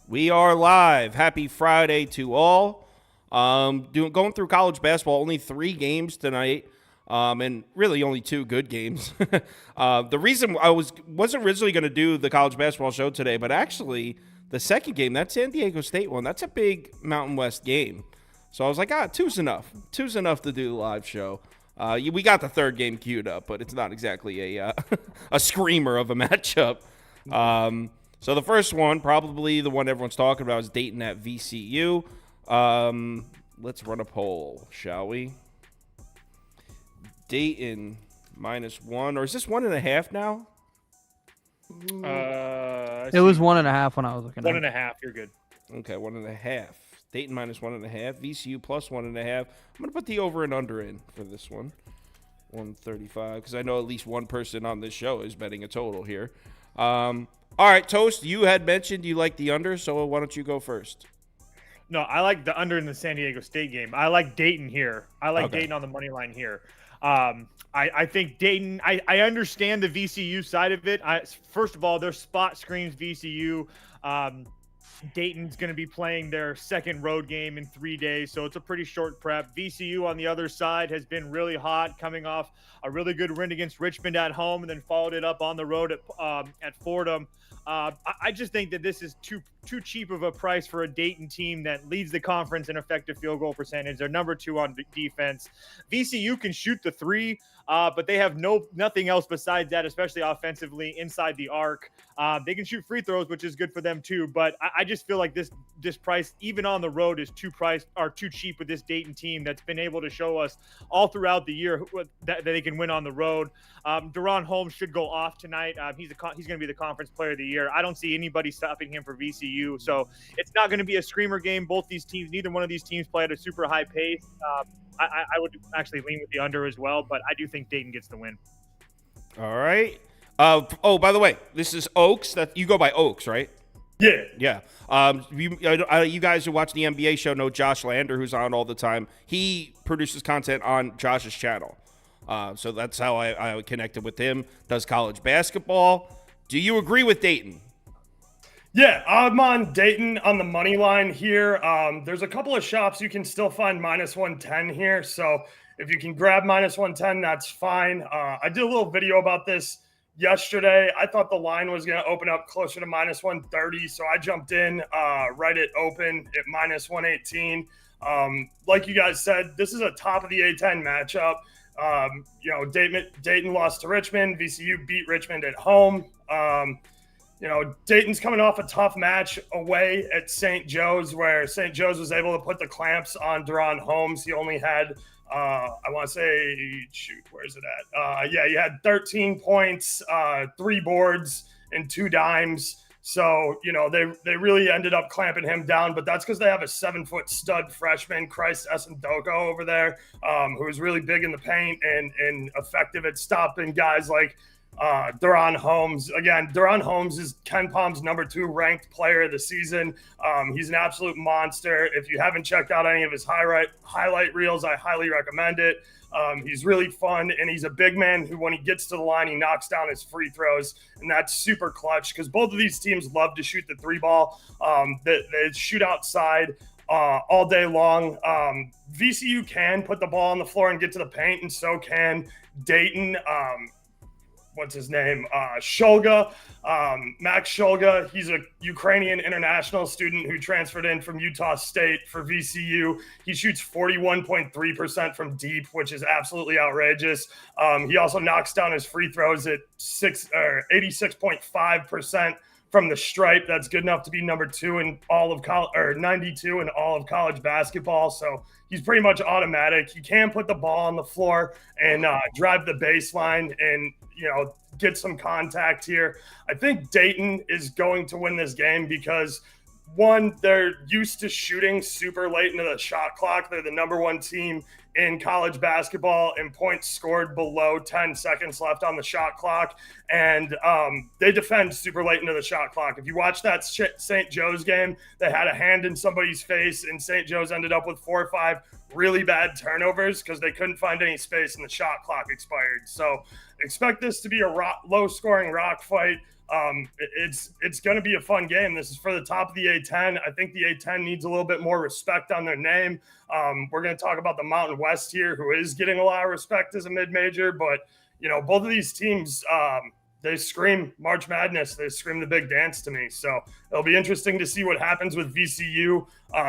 We are live. Happy Friday to all. Going through college basketball, only 3 games tonight, and really only 2 good games. The reason I wasn't originally going to do the college basketball show today, but actually the second game, that San Diego State one, that's a big Mountain West game. So I was like, two's enough. Two's enough to do the live show. We got the third game queued up, but it's not exactly a a screamer of a matchup. So the first one, probably the one everyone's talking about, is Dayton at VCU. Let's run a poll, shall we? Dayton -1, or is this 1.5 now? It was 1.5 when I was looking. 1.5. You're good. Okay, 1.5. Dayton -1.5. VCU +1.5. I'm gonna put the over and under in for this one. 135, because I know at least one person on this show is betting a total here. All right, Toast, you had mentioned you like the under, so why don't you go first? No, I like the under in the San Diego State game. I like Dayton here. I like Dayton on the money line here. I think Dayton, I understand the VCU side of it. First of all, their spot screams VCU. Dayton's going to be playing their second road game in 3 days, so it's a pretty short prep. VCU on the other side has been really hot, coming off a really good win against Richmond at home and then followed it up on the road at Fordham. I just think that this is too cheap of a price for a Dayton team that leads the conference in effective field goal percentage. They're number 2 on defense. VCU can shoot the 3, but they have nothing else besides that, especially offensively inside the arc. They can shoot free throws, which is good for them too. But I just feel like this price, even on the road, is too cheap with this Dayton team that's been able to show us all throughout the year that they can win on the road. Deron Holmes should go off tonight. He's going to be the conference player of the year. I don't see anybody stopping him for VCU. So it's not going to be a screamer game. Neither one of these teams play at a super high pace. I would actually lean with the under as well, but I do think Dayton gets the win. All right. By the way, this is Oaks. That you go by Oaks, right? Yeah. Yeah. You guys who watch the NBA show know Josh Lander, who's on all the time. He produces content on Josh's channel. So that's how I connected with him. Does college basketball. Do you agree with Dayton? Yeah, I'm on Dayton on the money line here. There's a couple of shops you can still find -110 here. So if you can grab -110, that's fine. I did a little video about this yesterday. I thought the line was going to open up closer to -130. So I jumped in right at open at -118. Like you guys said, this is a top of the A10 matchup. Dayton lost to Richmond. VCU beat Richmond at home. Dayton's coming off a tough match away at St. Joe's, where St. Joe's was able to put the clamps on Deron Holmes. He only had, where's it at? He had 13 points, 3 boards, and 2 dimes. So, they really ended up clamping him down, but that's because they have a 7-foot stud freshman, Christ Essendoko, over there, who is really big in the paint and effective at stopping guys like Deron Holmes. Again, Deron Holmes is Ken Palm's number 2 ranked player of the season. He's an absolute monster. If you haven't checked out any of his highlight reels, I highly recommend it. He's really fun, and he's a big man who, when he gets to the line, he knocks down his free throws, and that's super clutch because both of these teams love to shoot the 3 ball. They shoot outside all day long. VCU can put the ball on the floor and get to the paint, and so can Dayton. What's his name? Shulga, Max Shulga. He's a Ukrainian international student who transferred in from Utah State for VCU. He shoots 41.3% from deep, which is absolutely outrageous. He also knocks down his free throws at 86.5% from the stripe. That's good enough to be number 2 in all of college, or 92 in all of college basketball. So he's pretty much automatic. He can put the ball on the floor and drive the baseline and, get some contact here. I think Dayton is going to win this game because, one, they're used to shooting super late into the shot clock. They're the number 1 team in college basketball in points scored below 10 seconds left on the shot clock. And they defend super late into the shot clock. If you watch that St. Joe's game, they had a hand in somebody's face, and St. Joe's ended up with 4 or 5 really bad turnovers because they couldn't find any space and the shot clock expired. So expect this to be a low-scoring rock fight. It's going to be a fun game. This is for the top of the A10. I think the A10 needs a little bit more respect on their name. We're going to talk about the Mountain West here, who is getting a lot of respect as a mid-major, but both of these teams, they scream March Madness. They scream the big dance to me. So it'll be interesting to see what happens with VCU.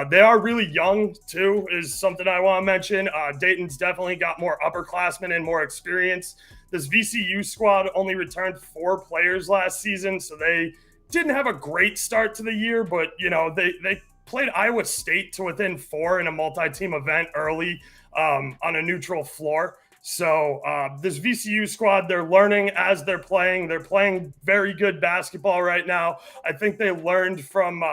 They are really young, too, is something I want to mention. Dayton's definitely got more upperclassmen and more experience. This VCU squad only returned 4 players last season, so they didn't have a great start to the year, but, they played Iowa State to within 4 in a multi-team event early on a neutral floor. So this VCU squad, they're learning as they're playing. They're playing very good basketball right now. I think they learned from,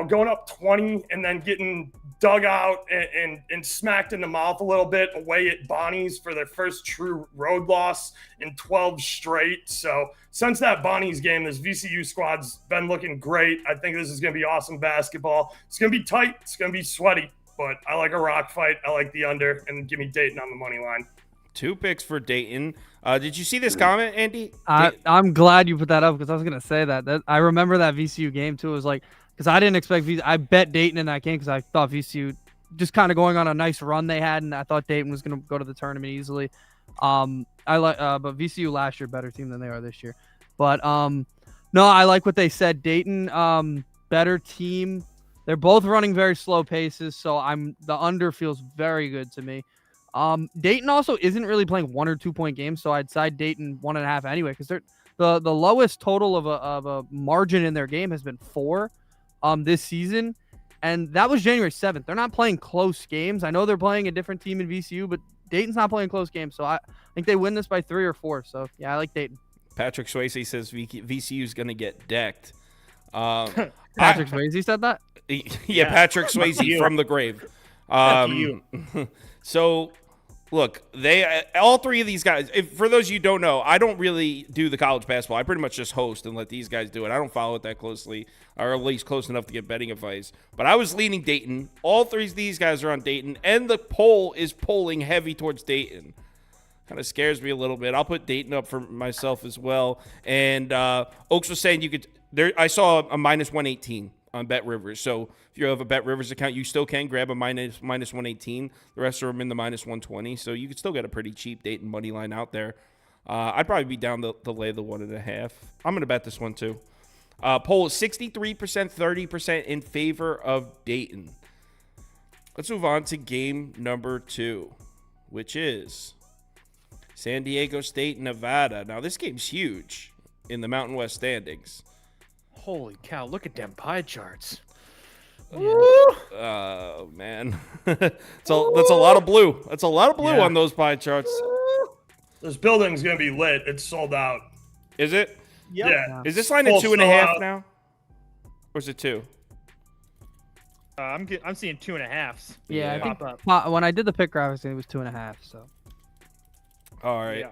going up 20 and then getting dug out and smacked in the mouth a little bit away at Bonnie's for their first true road loss in 12 straight. So since that Bonnie's game, this VCU squad's been looking great. I think this is going to be awesome basketball. It's going to be tight. It's going to be sweaty. But I like a rock fight. I like the under, and give me Dayton on the money line. 2 picks for Dayton. Did you see this comment, Andy? I'm glad you put that up because I was going to say that. I remember that VCU game, too. It was like, because I didn't expect VCU. I bet Dayton in that game because I thought VCU just kind of going on a nice run they had, and I thought Dayton was going to go to the tournament easily. But VCU last year, better team than they are this year. But, no, I like what they said. Dayton, better team. They're both running very slow paces, so the under feels very good to me. Dayton also isn't really playing 1 or 2 point games, so I'd side Dayton 1.5 anyway, because they're the lowest total of a margin in their game has been 4 this season, and that was January 7th. They're not playing close games. I know they're playing a different team in VCU, but Dayton's not playing close games, so I think they win this by 3 or 4. So yeah, I like Dayton. Patrick Swayze says VCU's going to get decked. Patrick Swayze said that? Yeah, Patrick Swayze from the grave. So, look, all 3 of these guys, for those of you who don't know, I don't really do the college basketball. I pretty much just host and let these guys do it. I don't follow it that closely, or at least close enough to get betting advice. But I was leaning Dayton. All 3 of these guys are on Dayton, and the poll is polling heavy towards Dayton. Kind of scares me a little bit. I'll put Dayton up for myself as well. And Oaks was saying you could – I saw a minus 118 on Bet Rivers. So if you have a Bet Rivers account, you still can grab a minus 118. The rest of them in the minus 120. So you could still get a pretty cheap Dayton money line out there. I'd probably be down to lay the 1.5. I'm going to bet this one too. Poll is 63%, 30% in favor of Dayton. Let's move on to game number 2, which is San Diego State, Nevada. Now, this game's huge in the Mountain West standings. Holy cow, look at them pie charts. Oh, man. That's a lot of blue. That's a lot of blue on those pie charts. This building's going to be lit. It's sold out. Is it? Yep. Yeah. Is this line at 2.5 now? Or is it 2? I'm seeing 2.5s. Yeah, I Pop think up. when I did the pick graphics, it was 2.5. So. All right. Yeah.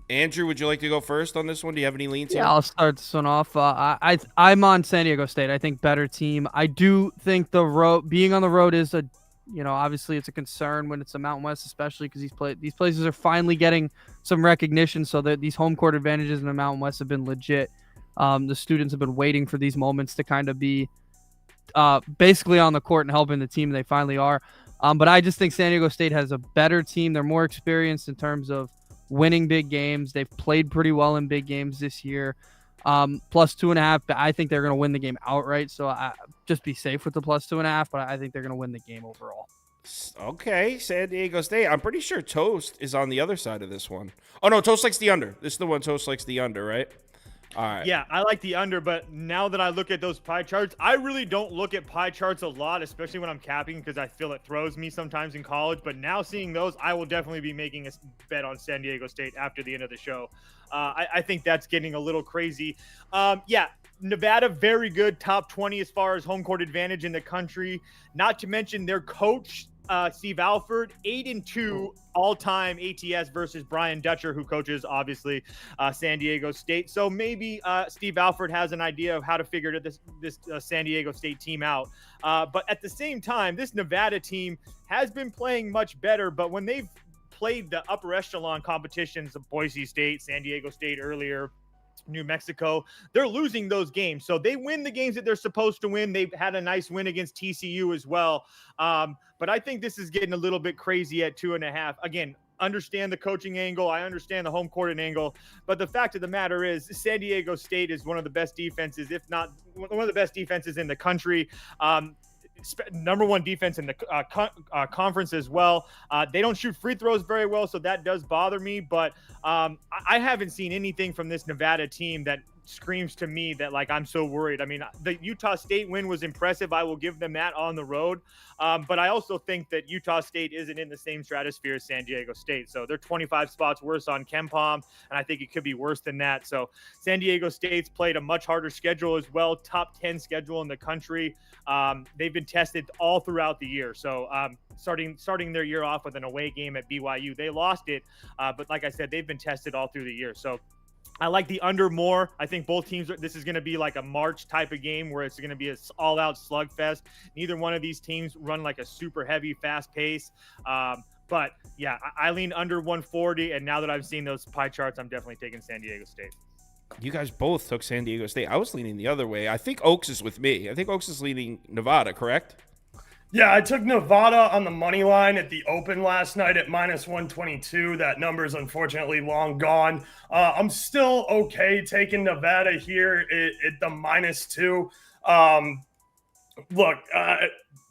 Andrew, would you like to go first on this one? Do you have any leans here? Yeah, I'll start this one off. I'm on San Diego State. I think better team. I do think being on the road is obviously it's a concern when it's a Mountain West, especially because these places are finally getting some recognition. So that these home court advantages in the Mountain West have been legit. The students have been waiting for these moments to kind of be basically on the court and helping the team. They finally are. But I just think San Diego State has a better team. They're more experienced in terms of winning big games. They've played pretty well in big games this year. Plus 2.5. I think they're going to win the game outright. So just be safe with the plus 2.5. But I think they're going to win the game overall. Okay, San Diego State. I'm pretty sure Toast is on the other side of this one. Oh, no, Toast likes the under. This is the one Toast likes the under, right? All right. Yeah, I like the under, but now that I look at those pie charts, I really don't look at pie charts a lot, especially when I'm capping, because I feel it throws me sometimes in college. But now seeing those, I will definitely be making a bet on San Diego State after the end of the show. I think that's getting a little crazy. Yeah, Nevada, very good, top 20 as far as home court advantage in the country. Not to mention their coach, Steve Alford, 8-2 all-time ATS versus Brian Dutcher, who coaches obviously San Diego State. So maybe Steve Alford has an idea of how to figure this San Diego State team out. But at the same time, this Nevada team has been playing much better. But when they've played the upper echelon competitions of Boise State, San Diego State earlier, New Mexico. They're losing those games. So they win the games that they're supposed to win. They've had a nice win against TCU as well. But I think this is getting a little bit crazy at 2.5. Again, understand the coaching angle. I understand the home court angle. But the fact of the matter is San Diego State is one of the best defenses, if not one of the best defenses in the country. Number one defense in the conference as well. They don't shoot free throws very well, so that does bother me. But I haven't seen anything from this Nevada team that screams to me that, like, I'm so worried. I mean, the Utah State win was impressive. I will give them that on the road. But I also think that Utah State isn't in the same stratosphere as San Diego State. So they're 25 spots worse on KenPom, and I think it could be worse than that. So San Diego State's played a much harder schedule as well, top 10 schedule in the country. They've been tested all throughout the year. So starting their year off with an away game at BYU, they lost it. But like I said, they've been tested all through the year. So I like the under more. I think both teams, this is going to be like a March type of game where it's going to be an all-out slugfest. Neither one of these teams run like a super heavy, fast pace. But, yeah, I lean under 140, and now that I've seen those pie charts, I'm definitely taking San Diego State. You guys both took San Diego State. I was leaning the other way. I think Oaks is with me. I think Oaks is leaning Nevada, correct? Yeah, I took Nevada on the money line at the open last night at -122. That number is unfortunately long gone. I'm still okay taking Nevada here at the -2. Look,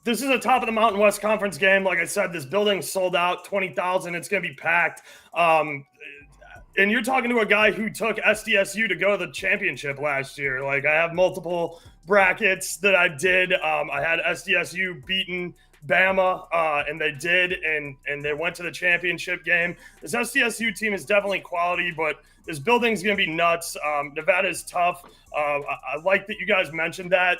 this is a top of the Mountain West Conference game. Like I said, this building's sold out, 20,000. It's going to be packed. And you're talking to a guy who took SDSU to go to the championship last year. Like, I have multiple brackets that I did. I had SDSU beating Bama, and they did, and they went to the championship game. This SDSU team is definitely quality, but this building's going to be nuts. Nevada is tough. I like that you guys mentioned that.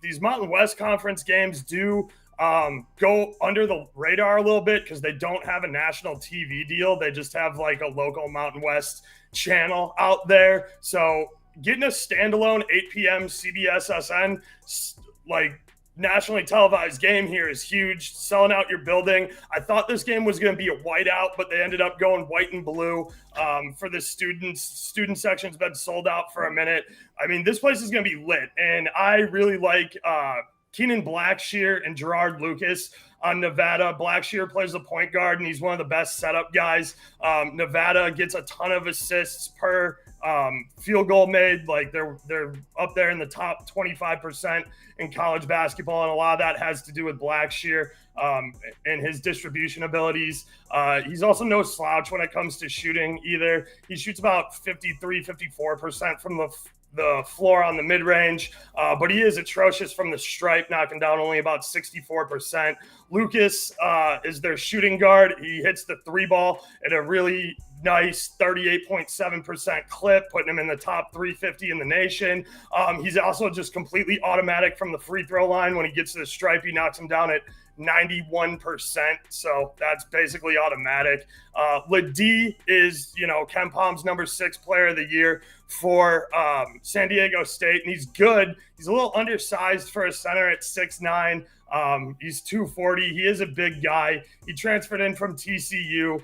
These Mountain West Conference games do go under the radar a little bit because they don't have a national TV deal. They just have like a local Mountain West channel out there. So getting a standalone 8 p.m. CBS SN, like, nationally televised game here is huge. Selling out your building. I thought this game was going to be a whiteout, but they ended up going white and blue for the students. Student section's been sold out for a minute. I mean, this place is going to be lit, and I really like Keenan Blackshear and Gerard Lucas on Nevada. Blackshear plays the point guard, and he's one of the best setup guys. Nevada gets a ton of assists per field goal made. Like, they're up there in the top 25% in college basketball, and a lot of that has to do with Blackshear and his distribution abilities. He's also no slouch when it comes to shooting either. He shoots about 54% from the floor on the mid-range, but he is atrocious from the stripe, knocking down only about 64%. Lucas is their shooting guard. He hits the three ball at a really nice 38.7% clip, putting him in the top 350 in the nation. He's also just completely automatic from the free throw line. When he gets to the stripe, he knocks him down at 91%. So that's basically automatic. Ladie is, KenPom's number 6 player of the year for San Diego State, and he's good. He's a little undersized for a center at 6'9". He's 240. He is a big guy. He transferred in from TCU.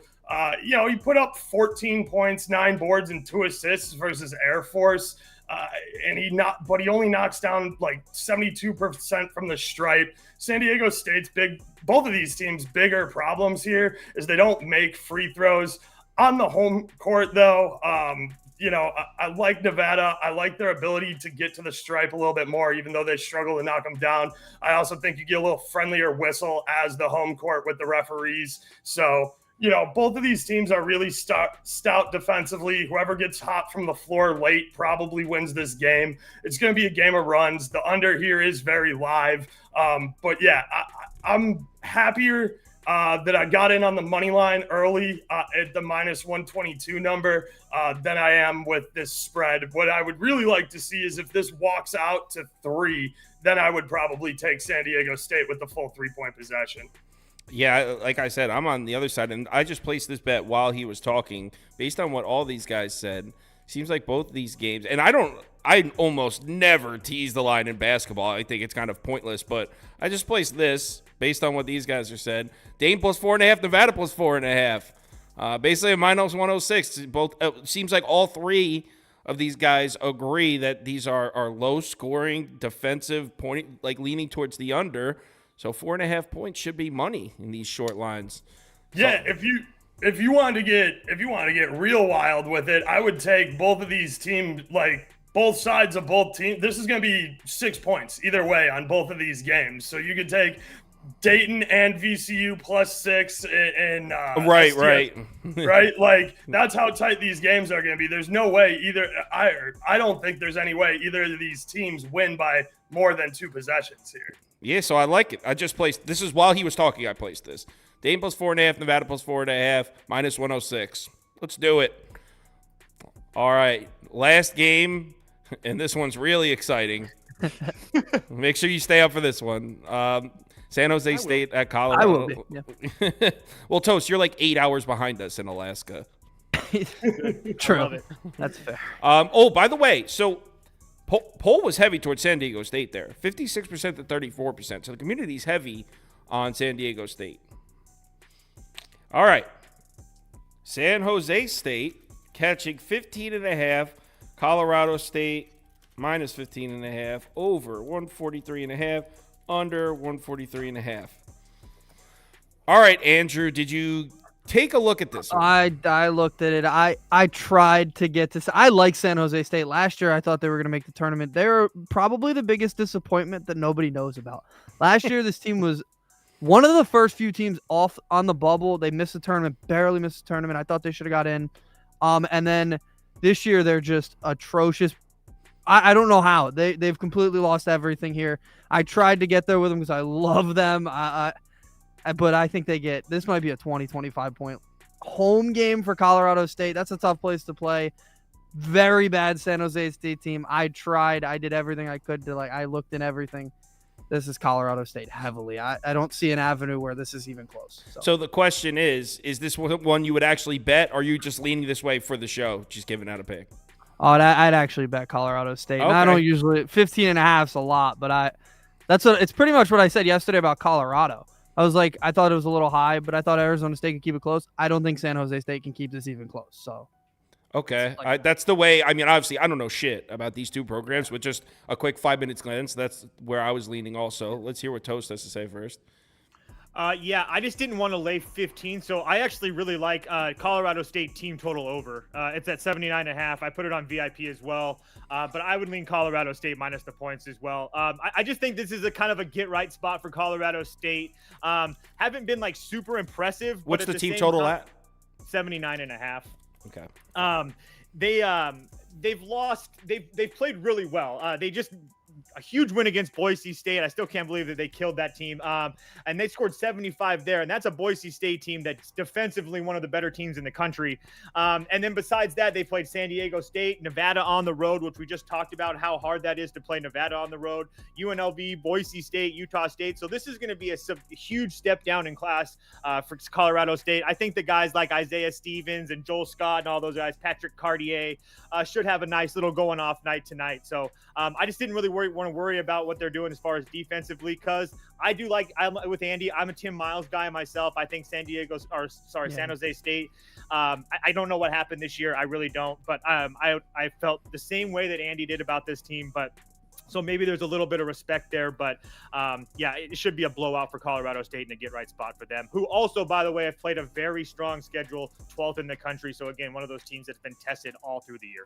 He put up 14 points, 9 boards, and 2 assists versus Air Force. But he only knocks down like 72% from the stripe. San Diego State's big. Both of these teams' bigger problems here is they don't make free throws on the home court, though. I like Nevada. I like their ability to get to the stripe a little bit more, even though they struggle to knock them down. I also think you get a little friendlier whistle as the home court with the referees. So, both of these teams are really stout defensively. Whoever gets hot from the floor late probably wins this game. It's going to be a game of runs. The under here is very live. But yeah, I'm happier that I got in on the money line early at the -122 number than I am with this spread. What I would really like to see is if this walks out to 3, then I would probably take San Diego State with the full 3-point possession. Yeah, like I said, I'm on the other side, and I just placed this bet while he was talking. Based on what all these guys said, seems like both of these games, and I almost never tease the line in basketball. I think it's kind of pointless, but I just placed this based on what these guys are said. Dayton plus 4.5, Nevada plus 4.5. Basically a minus 106. Both seems like all three of these guys agree that these are low scoring, defensive, point, like leaning towards the under. So 4.5 points should be money in these short lines. Yeah, if you wanted to get real wild with it, I would take both of these teams, like both sides of both teams. This is going to be 6 points either way on both of these games. So you could take Dayton and VCU plus 6 and right, STF, right. Like that's how tight these games are going to be. There's no way either. I don't think there's any way either of these teams win by more than 2 possessions here. Yeah, so I like it. I just placed this is while he was talking. I placed this. Dayton plus 4.5, Nevada plus 4.5, minus 106. Let's do it. All right, last game, and this one's really exciting. Make sure you stay up for this one. San Jose State at Colorado. I will be. Yeah. Well, Toast, you're like 8 hours behind us in Alaska. True. That's fair. Oh, by the way, so poll was heavy towards San Diego State there, 56% to 34%. So the community's heavy on San Diego State. All right. San Jose State catching 15.5. Colorado State minus 15.5. Over 143.5. Under 143.5. All right, Andrew, did you take a look at this one? I looked at it. I tried to get to. I like San Jose State. Last year, I thought they were going to make the tournament. They're probably the biggest disappointment that nobody knows about. Last year, this team was one of the first few teams off on the bubble. They missed the tournament, barely missed the tournament. I thought they should have got in. And then this year, they're just atrocious. I don't know how. They've completely lost everything here. I tried to get there with them because I love them. But I think this might be a 20-25 point home game for Colorado State. That's a tough place to play. Very bad San Jose State team. I tried. I did everything I could to I looked in everything. This is Colorado State heavily. I don't see an avenue where this is even close. So the question is this one you would actually bet, or are you just leaning this way for the show, just giving out a pick? Oh, I'd actually bet Colorado State. Okay. I don't usually 15.5 is a lot, but it's pretty much what I said yesterday about Colorado. I was like, I thought it was a little high, but I thought Arizona State could keep it close. I don't think San Jose State can keep this even close. So, okay, that's the way. I mean, obviously, I don't know shit about these two programs, but just a quick 5 minutes glance. That's where I was leaning. Also, let's hear what Toast has to say first. Yeah, I just didn't want to lay 15, so I actually really like Colorado State team total over. It's at 79.5. I put it on VIP as well, but I would lean Colorado State minus the points as well. I just think this is a kind of a get-right spot for Colorado State. Haven't been super impressive. What's the team total at? 79.5. Okay. They've lost. They've played really well. They just a huge win against Boise State. I still can't believe that they killed that team. And they scored 75 there. And that's a Boise State team that's defensively one of the better teams in the country. And then besides that, they played San Diego State, Nevada on the road, which we just talked about how hard that is to play Nevada on the road, UNLV, Boise State, Utah State. So this is going to be a huge step down in class for Colorado State. I think the guys like Isaiah Stevens and Joel Scott and all those guys, Patrick Cartier, should have a nice little going off night tonight. So I just didn't really want to worry about what they're doing as far as defensively, because I'm with Andy. I'm a Tim Miles guy myself. I think San Jose State. I don't know what happened this year. I really don't. But I felt the same way that Andy did about this team. But so maybe there's a little bit of respect there. But yeah, it should be a blowout for Colorado State and a get right spot for them, who also, by the way, have played a very strong schedule, 12th in the country. So again, one of those teams that's been tested all through the year.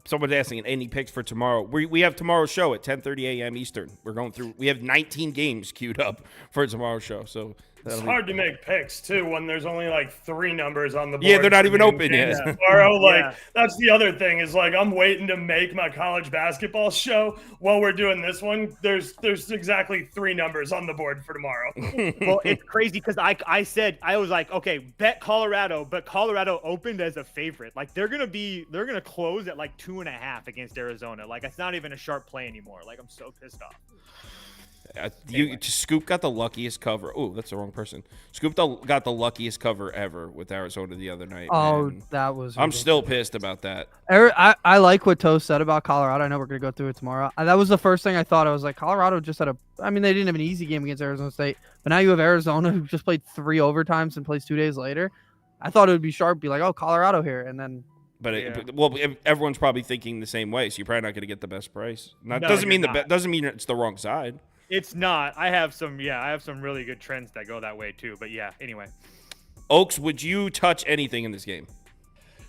Someone's asking any picks for tomorrow. We have tomorrow's show at 10:30 a.m. Eastern. We're going through. We have 19 games queued up for tomorrow's show. So it's hard to make picks too when there's only 3 numbers on the board. Yeah, they're not even open yet. Tomorrow, that's the other thing is I'm waiting to make my college basketball show while we're doing this one. There's exactly 3 numbers on the board for tomorrow. Well, it's crazy because I was like, okay, bet Colorado, but Colorado opened as a favorite. They're gonna close at 2.5 against Arizona. It's not even a sharp play anymore. I'm so pissed off. Scoop got the luckiest cover. Oh, that's the wrong person. Scoop got the luckiest cover ever with Arizona the other night. Oh, man. that was. I'm ridiculous. still pissed about that. I like what Toast said about Colorado. I know we're gonna go through it tomorrow. That was the first thing I thought. I was like, Colorado just had I mean, they didn't have an easy game against Arizona State, but now you have Arizona who just played 3 overtimes and plays 2 days later. I thought it would be sharp, be like, oh, Colorado here, and then. But everyone's probably thinking the same way, so you're probably not going to get the best price. Doesn't mean it's the wrong side. It's not. I have some really good trends that go that way too. But yeah, anyway. Oaks, would you touch anything in this game?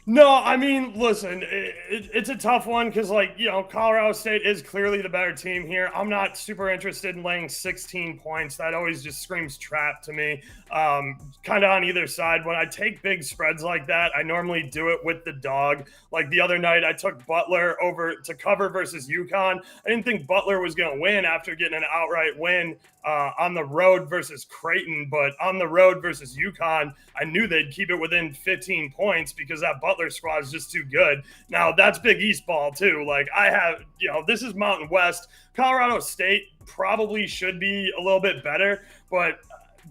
No, I mean, listen, it's a tough one because, Colorado State is clearly the better team here. I'm not super interested in laying 16 points. That always just screams trap to me. Kind of on either side. When I take big spreads like that, I normally do it with the dog. Like the other night, I took Butler over to cover versus UConn. I didn't think Butler was going to win after getting an outright win on the road versus Creighton, but on the road versus UConn, I knew they'd keep it within 15 points because that Butler squad is just too good. Now, that's Big East ball, too. This is Mountain West. Colorado State probably should be a little bit better, but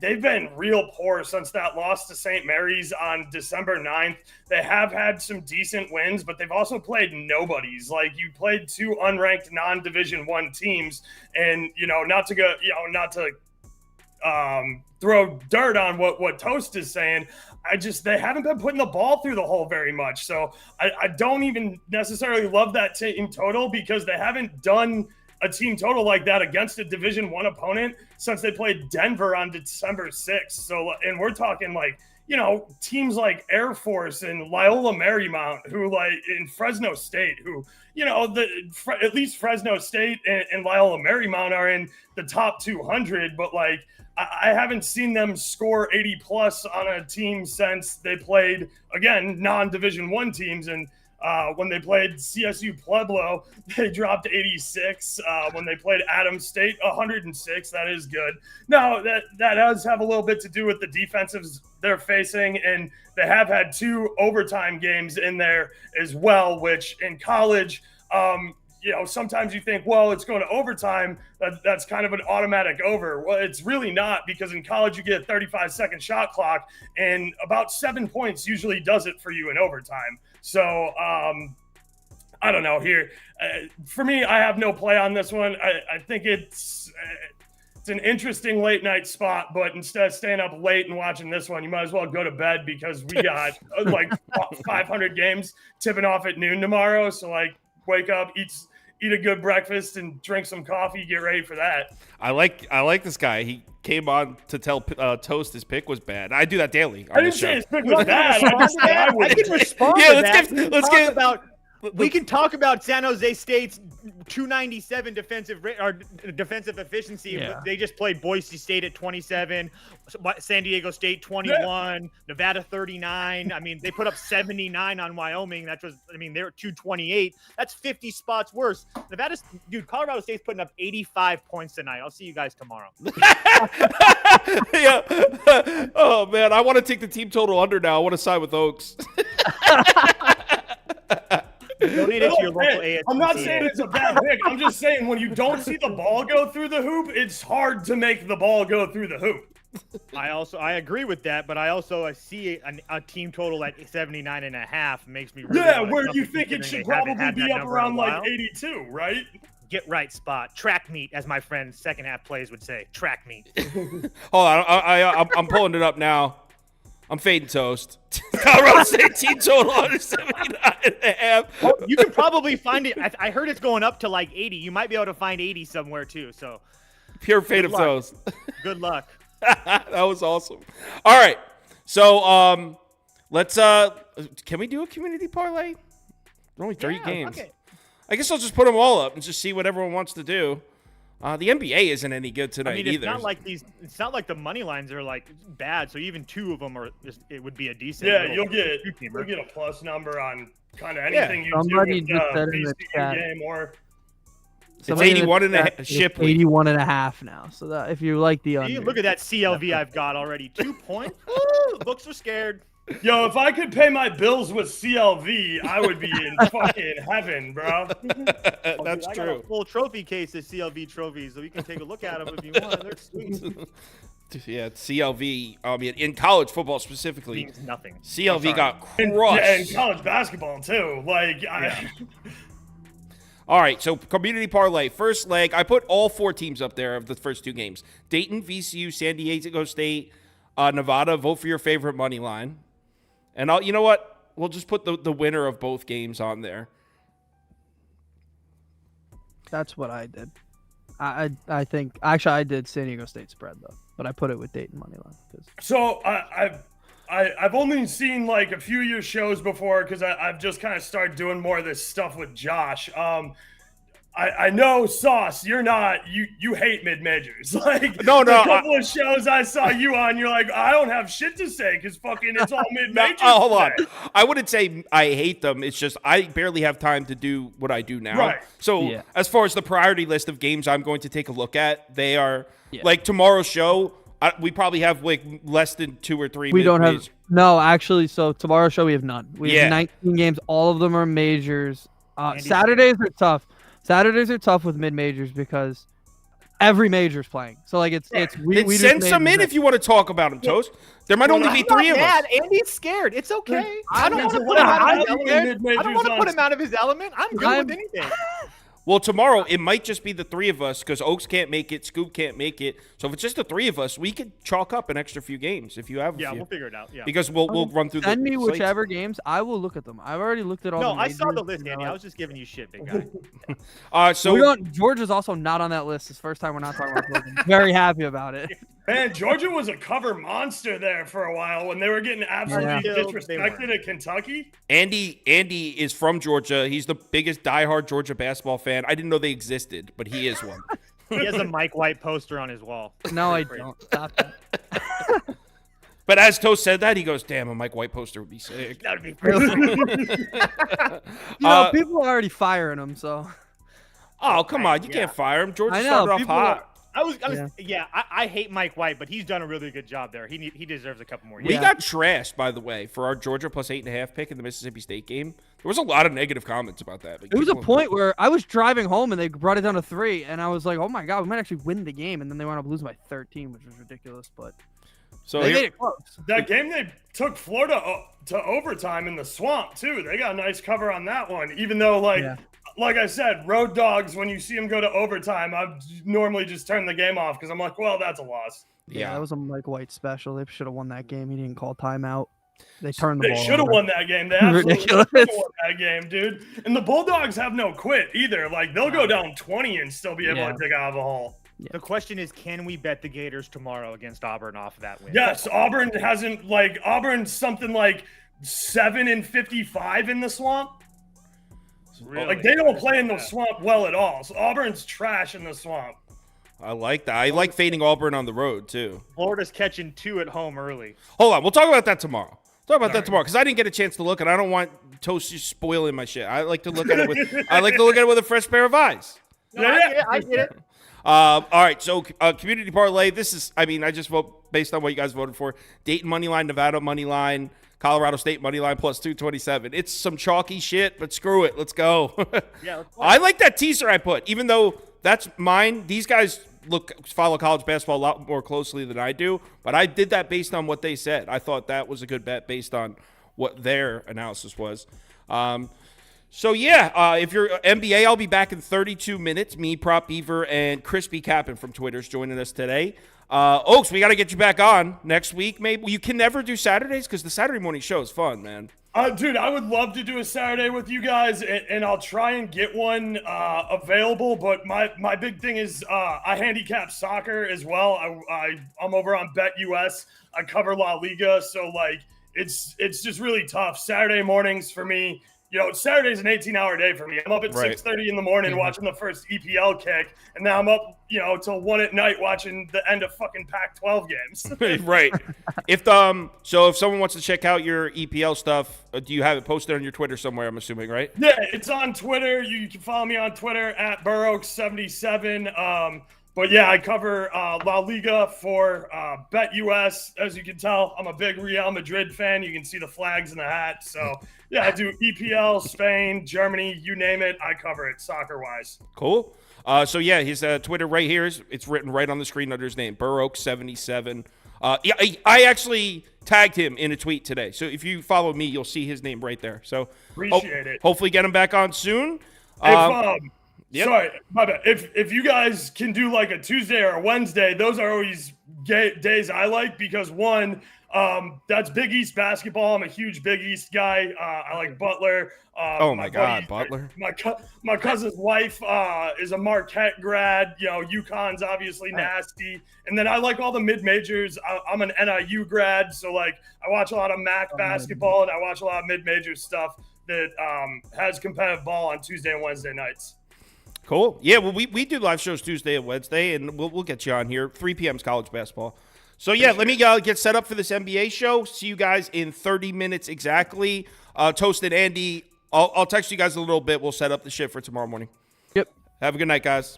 they've been real poor since that loss to St. Mary's on December 9th. They have had some decent wins, but they've also played nobodies. You played 2 unranked non-Division I teams, and, not to throw dirt on what Toast is saying, they haven't been putting the ball through the hole very much. So I don't even necessarily love that team total because they haven't done a team total like that against a Division I opponent since they played Denver on December 6th. So, and we're talking teams like Air Force and Loyola Marymount, who in Fresno State, who, at least Fresno State and Loyola Marymount are in the top 200, but I haven't seen them score 80 plus on a team since they played, again, non-Division I teams. And when they played CSU Pueblo, they dropped 86. When they played Adams State, 106. That is good. Now, that does have a little bit to do with the defensives they're facing, and they have had 2 overtime games in there as well, which in college, sometimes you think, well, it's going to overtime. That's kind of an automatic over. Well, it's really not, because in college you get a 35-second shot clock, and about 7 points usually does it for you in overtime. So I don't know here. For me, I have no play on this one. I think it's an interesting late night spot, but instead of staying up late and watching this one, you might as well go to bed because we got 500 games tipping off at noon tomorrow. So wake up, eat a good breakfast and drink some coffee, get ready for that. I like this guy. He came on to tell Toast his pick was bad. I do that daily. I didn't say his pick was bad. I can respond to that. We can talk about San Jose State's 297 defensive efficiency. Yeah. They just played Boise State at 27, San Diego State 21, Nevada 39. I mean, they put up 79 on Wyoming. They're at 228. That's 50 spots worse. Colorado State's putting up 85 points tonight. I'll see you guys tomorrow. Yeah. Oh man, I want to take the team total under now. I want to side with Oaks. Donate it to your local ASPCA. I'm not saying it's a bad pick. I'm just saying when you don't see the ball go through the hoop, it's hard to make the ball go through the hoop. I agree with that, but I see a team total at 79.5 makes me really where you think it should probably be up around 82, right? Get right spot. Track meet, as my friend second half plays would say. Track meet. Hold on, I'm pulling it up now. I'm fading Toast. Colorado State team total under 79.5. Oh, you can probably find it. I heard it's going up to 80. You might be able to find 80 somewhere too. So pure fade of Toast. Good luck. That was awesome. All right. So let's can we do a community parlay? Only 3 games. Okay. I guess I'll just put them all up and just see what everyone wants to do. The NBA isn't any good tonight either. It's not like the money lines are bad. So even 2 of them it would be a decent. Yeah, you'll get a plus number on kind of anything you do with the VCU game or. It's 81 and a ship. 81 and a half now. So that if you like the under. Look at that CLV I've got already. 2 points. Ooh, books are scared. Yo, if I could pay my bills with CLV, I would be in fucking heaven, bro. That's I got true. a full trophy case of CLV trophies, so you can take a look at them if you want. They're sweet. Yeah, CLV. I mean, in college football specifically, Means nothing. CLV got And crushed. college basketball too. Like, All right, so community parlay, first leg. I put all 4 teams up there of the first 2 games: Dayton, VCU, San Diego State, Nevada. Vote for your favorite money line, and you know what? We'll just put the winner of both games on there. That's what I did. I think actually I did San Diego State spread though, but I put it with Dayton money line. so I've only seen like a few of your shows before because I've just kind of started doing more of this stuff with Josh. I know, Sauce, you hate mid-majors. Like, No, a couple of shows I saw you on, you're like, I don't have shit to say because fucking it's all mid-majors. Hold on. today. I wouldn't say I hate them. It's just I barely have time to do what I do now. Right. So as far as the priority list of games I'm going to take a look at, they are like tomorrow's show. We probably have like less than 2 or 3. We don't have actually. So tomorrow's show we have none. We have 19 games. All of them are majors. Saturdays are tough. Saturdays are tough with mid majors because every major's playing. So like we send some in if you want to talk about them, Toast. There might only be 3 of us. Andy's scared. It's okay. I I don't want to put him out of his element. I'm good with anything. Well, tomorrow it might just be the 3 of us because Oaks can't make it, Scoop can't make it. So if it's just the 3 of us, we could chalk up an extra few games if you have. Yeah, we'll figure it out. Yeah, because we'll run through. Send me slates. whichever games. I will look at them. I've already looked at all. No, the I saw the majors, list, Andy. I was just giving you shit, big guy. So Georgia's also not on that list. It's the first time we're not talking about Georgia. Very happy about it. Man, Georgia was a cover monster there for a while when they were getting absolutely disrespected at Kentucky. Andy is from Georgia. He's the biggest diehard Georgia basketball fan. I didn't know they existed, but he is one. He has a Mike White poster on his wall. No, I don't. Stop that. But as Toast said that, he goes, "Damn, a Mike White poster would be sick." That would be people are already firing him. So. Oh, come on. You can't fire him. Georgia I know, started off people hot. I hate Mike White, but he's done a really good job there. He deserves a couple more years. We got trashed, by the way, for our Georgia plus 8.5 pick in the Mississippi State game. There was a lot of negative comments about that. It was a point where I was driving home and they brought it down to 3, and I was like, "Oh my god, we might actually win the game." And then they wound up losing by 13, which was ridiculous. But they made it close. That game they took Florida to overtime in the swamp too. They got a nice cover on that one, even though like I said, road dogs, when you see them go to overtime, I normally just turn the game off because I'm like, well, that's a loss. Yeah, that was a Mike White special. They should have won that game. He didn't call timeout. They turned the ball. They should have won that game. They absolutely should have won that game, dude. And the Bulldogs have no quit either. Like, they'll go down 20 and still be able to dig out of a hole. Yeah. The question is, can we bet the Gators tomorrow against Auburn off of that win? Yes, Auburn's something like 7-55 in the swamp. Really? Like, they don't play in the swamp well at all. So Auburn's trash in the swamp. I like that. I like fading Auburn on the road, too. Florida's catching 2 at home early. Hold on. We'll talk about that tomorrow. Because I didn't get a chance to look, and I don't want Toast just spoiling my shit. I like to look at it with a fresh pair of eyes. No, I get it. All right, so community parlay. This is, I just vote based on what you guys voted for. Dayton money line, Nevada money line, Colorado State money line plus 227. It's some chalky shit, but screw it. Let's go. Yeah, I like that teaser I put, even though that's mine. These guys follow college basketball a lot more closely than I do, but I did that based on what they said. I thought that was a good bet based on what their analysis was. So yeah, if you're NBA, I'll be back in 32 minutes. Me, Prop Beaver, and Crispy Cap'n from Twitter's joining us today. Oaks, we got to get you back on next week. Maybe you can never do Saturdays because the Saturday morning show is fun, man. Dude, I would love to do a Saturday with you guys, and I'll try and get one available. But my big thing is I handicap soccer as well. I'm over on BetUS. I cover La Liga, so like it's just really tough. Saturday mornings for me. You know, Saturday's an 18-hour day for me. I'm up at 6:30 in the morning watching the first EPL kick, and now I'm up, till 1 at night watching the end of fucking Pac-12 games. Right. So if someone wants to check out your EPL stuff, do you have it posted on your Twitter somewhere? I'm assuming, right? Yeah, it's on Twitter. You can follow me on Twitter at Burroaks77. But yeah, I cover La Liga for Bet US. As you can tell, I'm a big Real Madrid fan. You can see the flags in the hat. So yeah, I do EPL, Spain, Germany, you name it. I cover it soccer-wise. Cool. So yeah, his Twitter right here it's written right on the screen under his name, Burroke77. Yeah, I actually tagged him in a tweet today. So if you follow me, you'll see his name right there. So Appreciate it. Hopefully get him back on soon. Yep. Sorry, my bad. If you guys can do like a Tuesday or a Wednesday, those are always days I like because one, that's Big East basketball. I'm a huge Big East guy. I like Butler. Oh my God, Butler! My cousin's wife is a Marquette grad. You know, UConn's obviously nasty, and then I like all the mid majors. I'm an NIU grad, so like I watch a lot of MAC basketball and I watch a lot of mid major stuff that has competitive ball on Tuesday and Wednesday nights. Cool. Yeah, well, we do live shows Tuesday and Wednesday, and we'll get you on here. 3 p.m. is college basketball. So, yeah, let me get set up for this NBA show. See you guys in 30 minutes exactly. Toast and Andy, I'll text you guys a little bit. We'll set up the shit for tomorrow morning. Yep. Have a good night, guys.